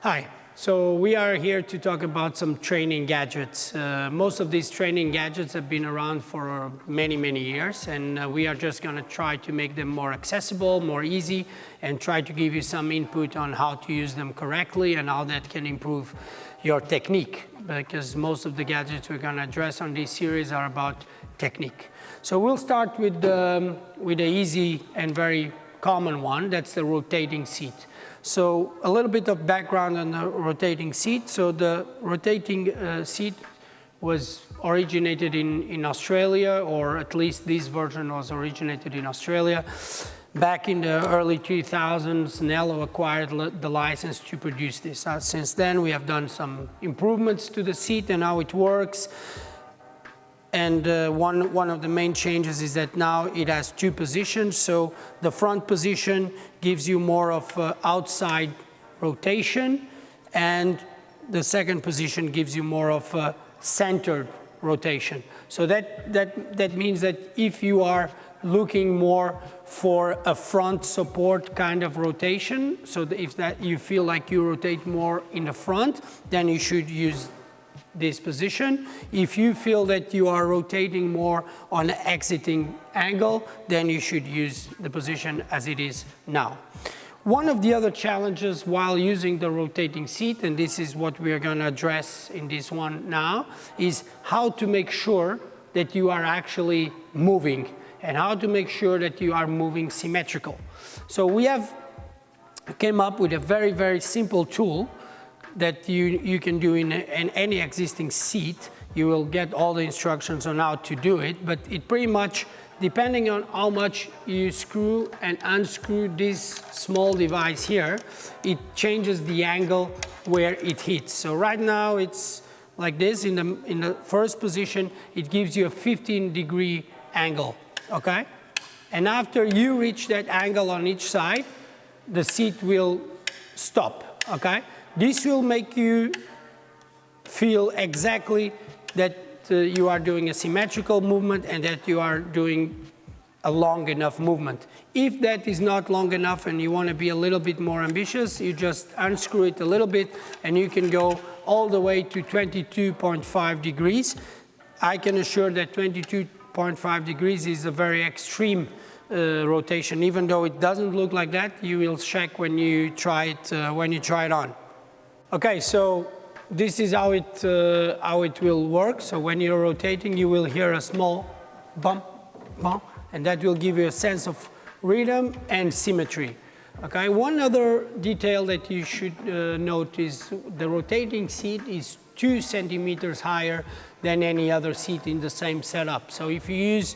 Hi, so we are here to talk about some training gadgets. Most of these training gadgets have been around for many, many years, and we are just going to try to make them more accessible, more easy, and try to give you some input on how to use them correctly and how that can improve your technique, because most of the gadgets we're going to address on this series are about technique. So we'll start with the easy and very common one, that's the rotating seat. So a little bit of background on the rotating seat. So the rotating seat was originated in Australia, or at least this version was originated in Australia. Back in the early 2000s, Nelo acquired the license to produce this. Since then, we have done some improvements to the seat and how it works. And one of the main changes is that now it has two positions. So the front position gives you more of outside rotation, and the second position gives you more of centered rotation. So that means that if you are looking more for a front support kind of rotation, so if that you feel like you rotate more in the front, then you should use this position. If you feel that you are rotating more on an exiting angle, then you should use the position as it is now. One of the other challenges while using the rotating seat, and this is what we are going to address in this one now, is how to make sure that you are actually moving and how to make sure that you are moving symmetrical. So we have came up with a very, very simple tool that you can do in any existing seat. You will get all the instructions on how to do it, but it pretty much, depending on how much you screw and unscrew this small device here, it changes the angle where it hits. So right now it's like this. In the first position, it gives you a 15-degree angle, okay? And after you reach that angle on each side, the seat will stop, okay? This will make you feel exactly that you are doing a symmetrical movement and that you are doing a long enough movement. If that is not long enough and you want to be a little bit more ambitious, you just unscrew it a little bit and you can go all the way to 22.5 degrees. I can assure that 22.5 degrees is a very extreme rotation. Even though it doesn't look like that, you will check when you try it on. Okay, so this is how it will work. So when you're rotating, you will hear a small bump, bump, and that will give you a sense of rhythm and symmetry. Okay, one other detail that you should note is the rotating seat is 2 centimeters higher than any other seat in the same setup. So if you use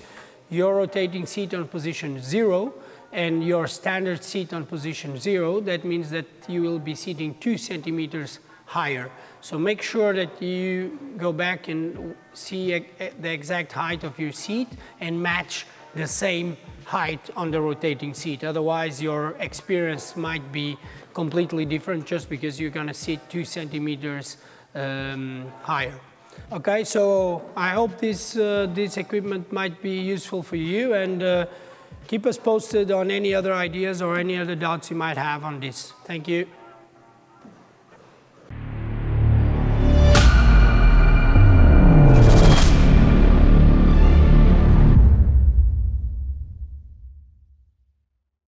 your rotating seat on position 0, and your standard seat on position 0, that means that you will be sitting 2 centimeters higher. So make sure that you go back and see the exact height of your seat and match the same height on the rotating seat. Otherwise, your experience might be completely different just because you're going to sit 2 centimeters higher. Okay, so I hope this equipment might be useful for you, and keep us posted on any other ideas or any other doubts you might have on this. Thank you.